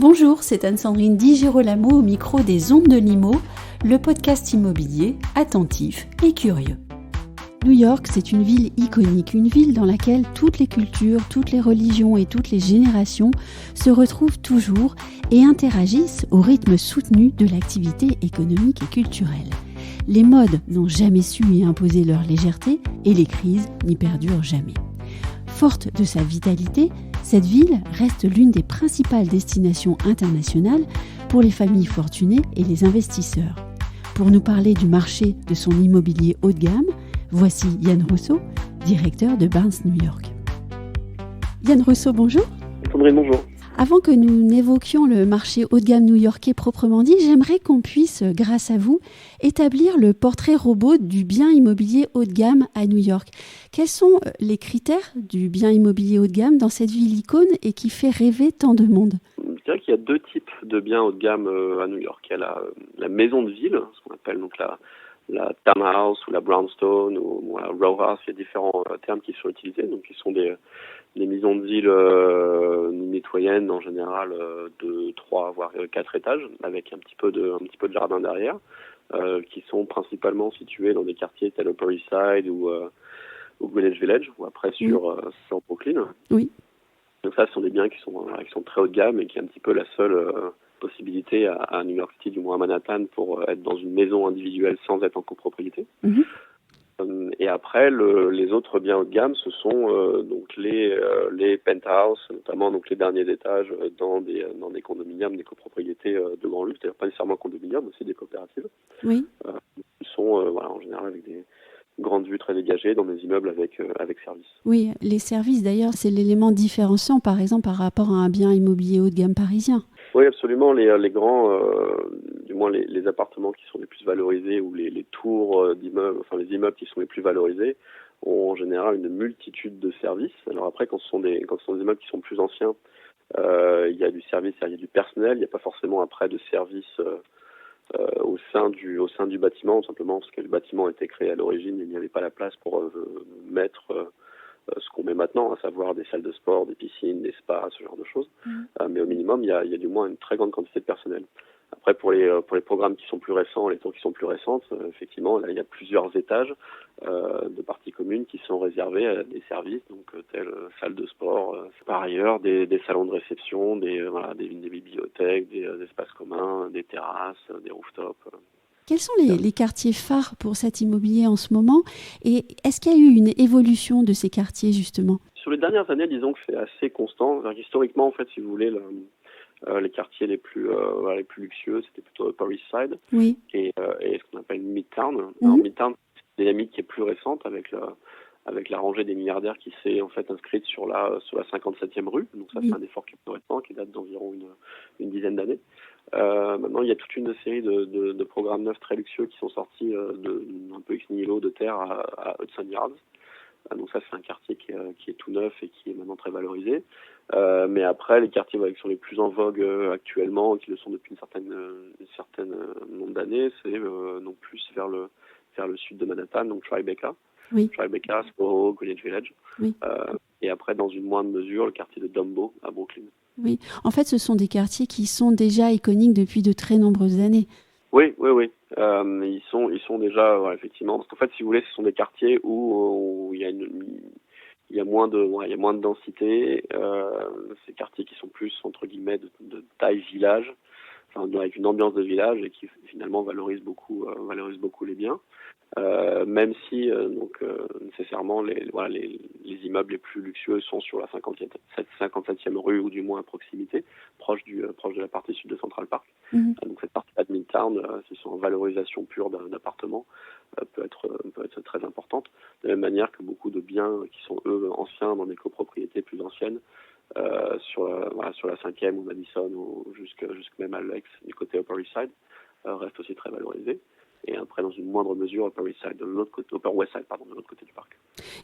Bonjour, c'est Anne-Sandrine Di Girolamo au micro des Ondes de Limo, le podcast immobilier attentif et curieux. New York, c'est une ville iconique, une ville dans laquelle toutes les cultures, toutes les religions et toutes les générations se retrouvent toujours et interagissent au rythme soutenu de l'activité économique et culturelle. Les modes n'ont jamais su y imposer leur légèreté et les crises n'y perdurent jamais. Forte de sa vitalité, cette ville reste l'une des principales destinations internationales pour les familles fortunées et les investisseurs. Pour nous parler du marché de son immobilier haut de gamme, voici Yann Rousseau, directeur de Barnes New York. Yann Rousseau, bonjour. Sandrine, bonjour. Avant que nous n'évoquions le marché haut de gamme new-yorkais proprement dit, j'aimerais qu'on puisse, grâce à vous, établir le portrait robot du bien immobilier haut de gamme à New York. Quels sont les critères du bien immobilier haut de gamme dans cette ville icône et qui fait rêver tant de monde ? Je dirais qu'il y a deux types de biens haut de gamme à New York. Il y a la maison de ville, ce qu'on appelle donc la townhouse ou la brownstone ou la row house. Il y a différents termes qui sont utilisés, donc qui sont des maisons de ville mitoyennes en général de 3 voire 4 étages avec un petit peu de jardin derrière, qui sont principalement situées dans des quartiers tels Upper East Side ou Greenwich Village ou après sur Brooklyn. Oui. Donc ça, ce sont des biens qui sont très haut de gamme et qui est un petit peu la seule possibilité à New York City, du moins à Manhattan, pour être dans une maison individuelle sans être en copropriété. Mm-hmm. Et après, les autres biens haut de gamme, ce sont donc les penthouses, notamment donc les derniers étages dans des condominiums, des copropriétés de grand luxe, c'est-à-dire pas nécessairement condominiums, mais aussi des coopératives. Oui. Qui sont en général avec des grandes vues très dégagées dans des immeubles avec service. Oui, les services d'ailleurs, c'est l'élément différenciant par exemple par rapport à un bien immobilier haut de gamme parisien. Oui, absolument. Les grands, du moins les appartements qui sont les plus valorisés ou les tours d'immeubles, enfin les immeubles qui sont les plus valorisés, ont en général une multitude de services. Alors après, quand ce sont des immeubles qui sont plus anciens, il y a du service, il y a du personnel, il n'y a pas forcément après de service au sein du bâtiment, simplement parce que le bâtiment a été créé à l'origine, il n'y avait pas la place pour mettre ce qu'on met maintenant, à savoir des salles de sport, des piscines, des spas, ce genre de choses. Mais au minimum, il y a du moins une très grande quantité de personnel. Après, pour les programmes qui sont plus récents, les tours qui sont plus récentes, effectivement, là, il y a plusieurs étages de parties communes qui sont réservés à des services, donc telles salles de sport, par ailleurs, des salons de réception, des bibliothèques, des espaces communs, des terrasses, des rooftops. Quels sont les quartiers phares pour cet immobilier en ce moment et est-ce qu'il y a eu une évolution de ces quartiers justement ? Sur les dernières années, disons que c'est assez constant. Historiquement, en fait, si vous voulez, les quartiers les plus luxueux, c'était plutôt Upper East Side et ce qu'on appelle Midtown. Alors, Midtown, c'est une dynamique qui est plus récente avec la rangée des milliardaires qui s'est en fait inscrite sur la 57e rue. Donc ça, c'est un effort qui est plus récent, qui date d'environ une dizaine d'années. Maintenant, il y a toute une série de programmes neufs très luxueux qui sont sortis un peu ex nihilo de terre à Hudson Yards. Donc ça, c'est un quartier qui est tout neuf et qui est maintenant très valorisé. Mais après, les quartiers qui sont les plus en vogue actuellement, qui le sont depuis une certaine nombre d'années, c'est donc plus vers le sud de Manhattan, donc Tribeca. Oui. Tribeca, Soho, Greenwich Village. Oui. Et après, dans une moindre mesure, le quartier de Dumbo à Brooklyn. Oui, en fait, ce sont des quartiers qui sont déjà iconiques depuis de très nombreuses années. Oui. Ils sont déjà, effectivement, parce qu'en fait, si vous voulez, ce sont des quartiers où il y a moins de densité. Ces quartiers qui sont plus, entre guillemets, de taille village, avec une ambiance de village et qui finalement valorisent beaucoup les biens. Même si nécessairement les immeubles les plus luxueux sont sur la 57e rue ou du moins à proximité, proche de la partie sud de Central Park. Donc cette partie de Midtown, ce sont en valorisation pure d'appartements, peut être très importante. De la même manière que beaucoup de biens qui sont eux anciens dans des copropriétés plus anciennes, sur la 5e ou Madison ou jusque même à l'Ex du côté Upper East Side, restent aussi très valorisés. Et après, dans une moindre mesure, Upper West Side, de l'autre côté du parc.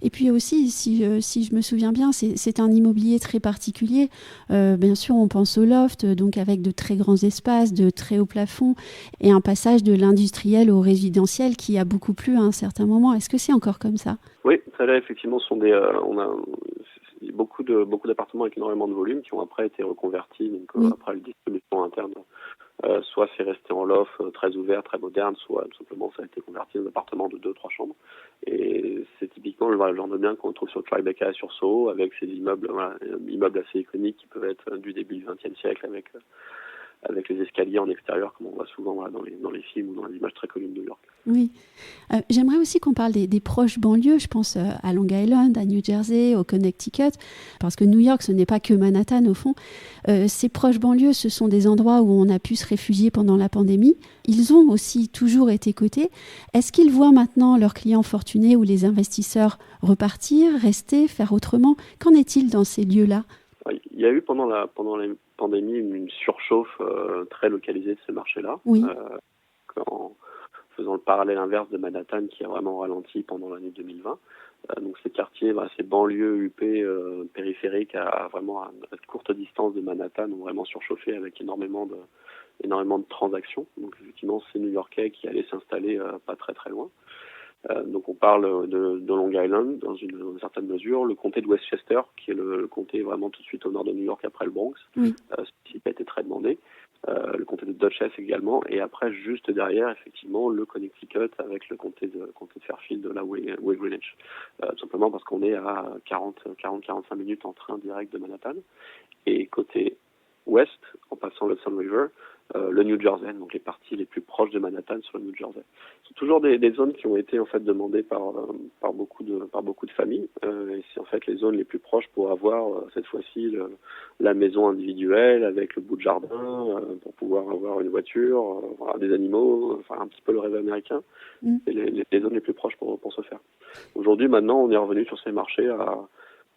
Et puis aussi, si je me souviens bien, c'est un immobilier très particulier. Bien sûr, on pense au loft, donc avec de très grands espaces, de très hauts plafonds, et un passage de l'industriel au résidentiel qui a beaucoup plu à un certain moment. Est-ce que c'est encore comme ça ? Oui, ça là, effectivement, sont beaucoup d'appartements avec énormément de volume qui ont après été reconvertis, donc Oui. après la distribution interne. Soit c'est resté en loft, très ouvert, très moderne, soit tout simplement ça a été converti en appartement de 2-3 chambres. Et c'est typiquement le genre de bien qu'on trouve sur Tribeca et sur Soho, avec ces immeubles, immeubles assez iconiques qui peuvent être du début du XXe siècle, avec les escaliers en extérieur, comme on voit souvent dans les films ou dans les images très connues de New York. Oui. J'aimerais aussi qu'on parle des proches banlieues. Je pense à Long Island, à New Jersey, au Connecticut, parce que New York, ce n'est pas que Manhattan au fond. Ces proches banlieues, ce sont des endroits où on a pu se réfugier pendant la pandémie. Ils ont aussi toujours été cotés. Est-ce qu'ils voient maintenant leurs clients fortunés ou les investisseurs repartir, rester, faire autrement? Qu'en est-il dans ces lieux-là? Il y a eu pendant la pandémie une surchauffe très localisée de ces marchés-là. Oui. En faisant le parallèle inverse de Manhattan qui a vraiment ralenti pendant l'année 2020. Donc ces quartiers, ces banlieues UP périphériques à vraiment à courte distance de Manhattan ont vraiment surchauffé avec énormément de transactions. Donc effectivement, c'est New-Yorkais qui allaient s'installer pas très très loin. Donc on parle de Long Island dans une certaine mesure, le comté de Westchester qui est le comté vraiment tout de suite au nord de New York après le Bronx, Oui. ce qui a été très demandé. Le comté de Dutchess également, et après juste derrière effectivement le Connecticut avec le comté de Fairfield, là où est Greenwich, tout simplement parce qu'on est à 40-45 minutes en train direct de Manhattan. Et côté ouest, en passant le Sun River, le New Jersey, donc les parties les plus proches de Manhattan sur le New Jersey. Ce sont toujours des zones qui ont été en fait demandées par beaucoup de familles, et c'est en fait les zones les plus proches pour avoir cette fois-ci la maison individuelle avec le bout de jardin, pour pouvoir avoir une voiture, avoir des animaux, enfin un petit peu le rêve américain. Mm. C'est les zones les plus proches pour se faire. Aujourd'hui, maintenant, on est revenu sur ces marchés à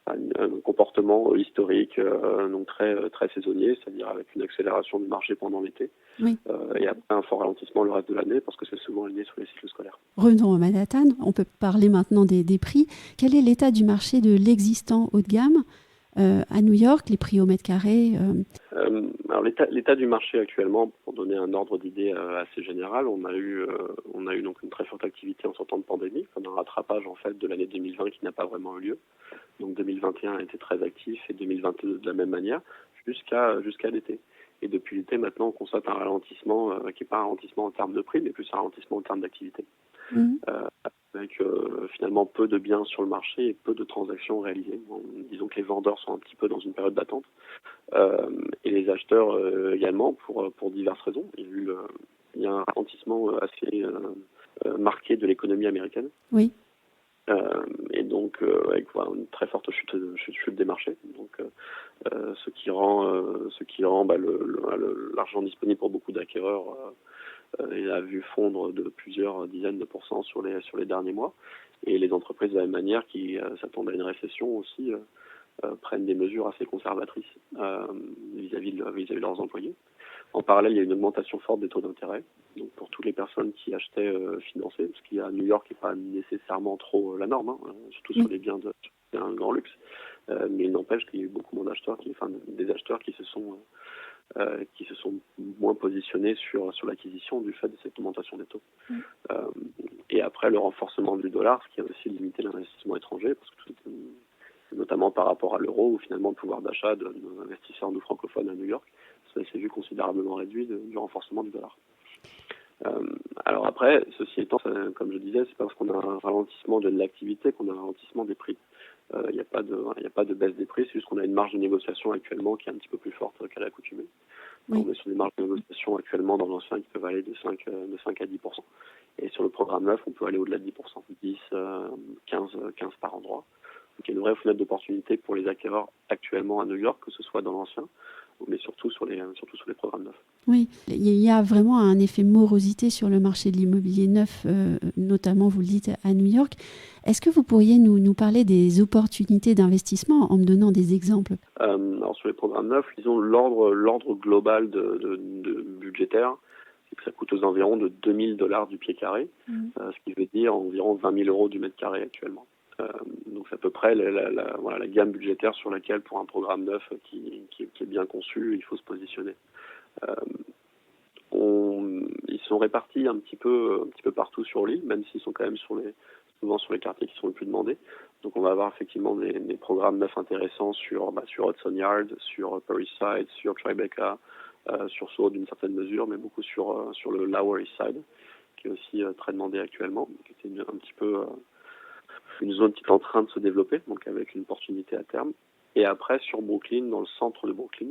un comportement historique, donc très saisonnier, c'est-à-dire avec une accélération du marché pendant l'été, Oui. et après un fort ralentissement le reste de l'année parce que c'est souvent aligné sur les cycles scolaires. Revenons à Manhattan. On peut parler maintenant des prix. Quel est l'état du marché de l'existant haut de gamme à New York, les prix au mètre carré? Alors l'état du marché actuellement, pour donner un ordre d'idée assez général, on a eu donc une très forte activité en sortant de pandémie, comme un rattrapage en fait de l'année 2020 qui n'a pas vraiment eu lieu. Donc 2021 a été très actif et 2022 de la même manière jusqu'à l'été. Et depuis l'été, maintenant, on constate un ralentissement qui n'est pas un ralentissement en termes de prix, mais plus un ralentissement en termes d'activité. Mmh. Avec finalement peu de biens sur le marché et peu de transactions réalisées. Bon, disons que les vendeurs sont un petit peu dans une période d'attente, et les acheteurs également pour diverses raisons. Il y a un ralentissement assez marqué de l'économie américaine. Oui. Et donc avec une très forte chute des marchés, donc ce qui rend l'argent disponible pour beaucoup d'acquéreurs il a vu fondre de plusieurs dizaines de pourcents sur les derniers mois, et les entreprises de la même manière qui s'attendent à une récession aussi prennent des mesures assez conservatrices vis-à-vis de leurs employés. En parallèle, il y a une augmentation forte des taux d'intérêt. Donc pour toutes les personnes qui achetaient financés, ce qui à New York n'est pas nécessairement trop la norme, surtout sur les biens d'un grand luxe. Mais il n'empêche qu'il y a eu beaucoup moins d'acheteurs, des acheteurs qui se sont moins positionnés sur l'acquisition du fait de cette augmentation des taux. Et après, le renforcement du dollar, ce qui a aussi limité l'investissement étranger, parce que notamment par rapport à l'euro, où finalement le pouvoir d'achat de nos investisseurs nous francophones à New York, ça s'est vu considérablement réduit du renforcement du dollar. Alors après, ceci étant, comme je disais, c'est pas parce qu'on a un ralentissement de l'activité qu'on a un ralentissement des prix. Il n'y a pas de baisse des prix, c'est juste qu'on a une marge de négociation actuellement qui est un petit peu plus forte qu'à l'accoutumée. Oui. On est sur des marges de négociation actuellement dans l'ancien qui peuvent aller de 5 à 10%. Et sur le programme neuf, on peut aller au-delà de 10%, 10, 15 par endroit. Donc il y a une vraie fenêtre d'opportunité pour les acquéreurs actuellement à New York, que ce soit dans l'ancien, mais surtout sur les programmes neufs. Oui, il y a vraiment un effet morosité sur le marché de l'immobilier neuf, notamment, vous le dites, à New York. Est-ce que vous pourriez nous parler des opportunités d'investissement en me donnant des exemples? Alors sur les programmes neufs, disons l'ordre global de budgétaire, c'est que ça coûte aux environs de $2000 du pied carré, ce qui veut dire environ 20 000 € du mètre carré actuellement. Donc c'est à peu près la gamme budgétaire sur laquelle, pour un programme neuf qui est bien conçu, il faut se positionner. Ils sont répartis un petit peu partout sur l'île, même s'ils sont quand même souvent sur les quartiers qui sont les plus demandés. Donc on va avoir effectivement des programmes neufs intéressants sur Hudson Yard, sur Upper East Side, sur Tribeca, sur Soho d'une certaine mesure, mais beaucoup sur le Lower East Side, qui est aussi très demandé actuellement, qui était un petit peu une zone qui est en train de se développer, donc avec une opportunité à terme. Et après sur Brooklyn, dans le centre de Brooklyn,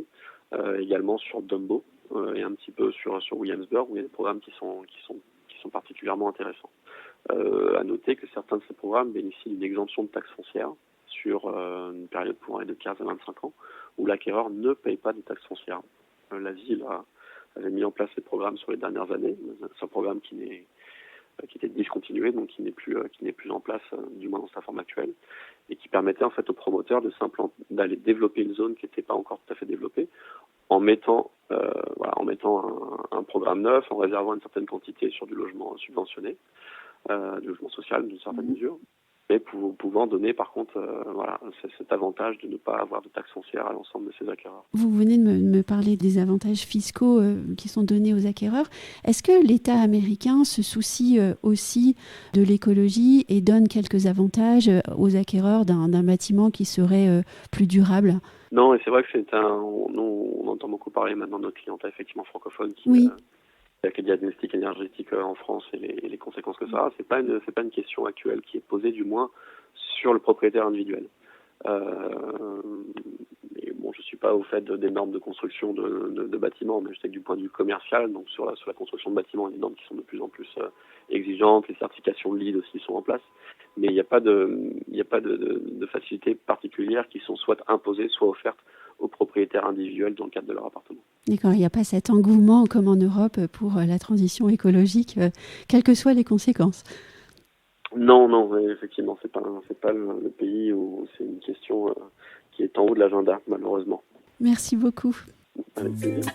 également sur Dumbo et un petit peu sur Williamsburg, où il y a des programmes qui sont particulièrement intéressants. À noter que certains de ces programmes bénéficient d'une exemption de taxes foncières sur une période pouvant aller de 15 à 25 ans, où l'acquéreur ne paye pas de taxes foncières. La ville avait mis en place ces programmes sur les dernières années. C'est un programme qui était discontinué, donc qui n'est plus en place, du moins dans sa forme actuelle, et qui permettait en fait aux promoteurs d'aller développer une zone qui n'était pas encore tout à fait développée, en mettant un programme neuf, en réservant une certaine quantité sur du logement subventionné, du logement social d'une certaine mesure, mais pouvant donner par contre cet avantage de ne pas avoir de taxes foncières à l'ensemble de ces acquéreurs. Vous venez de me parler des avantages fiscaux qui sont donnés aux acquéreurs. Est-ce que l'État américain se soucie aussi de l'écologie et donne quelques avantages aux acquéreurs d'un bâtiment qui serait plus durable ? Non, et c'est vrai que on entend beaucoup parler maintenant de notre clientèle effectivement francophone qui avec les diagnostics énergétiques en France et les conséquences que ça a. C'est pas une question actuelle qui est posée, du moins sur le propriétaire individuel. Mais bon, je suis pas au fait des normes de construction de bâtiments, mais je sais que du point de vue commercial, donc sur la construction de bâtiments, il y a des normes qui sont de plus en plus exigeantes, les certifications LEED aussi sont en place, mais il n'y a pas de facilités particulières qui sont soit imposées, soit offertes aux propriétaires individuels dans le cadre de leur appartement. D'accord, il n'y a pas cet engouement comme en Europe pour la transition écologique, quelles que soient les conséquences. Non, effectivement, c'est pas le pays où c'est une question qui est en haut de l'agenda, malheureusement. Merci beaucoup. Avec plaisir.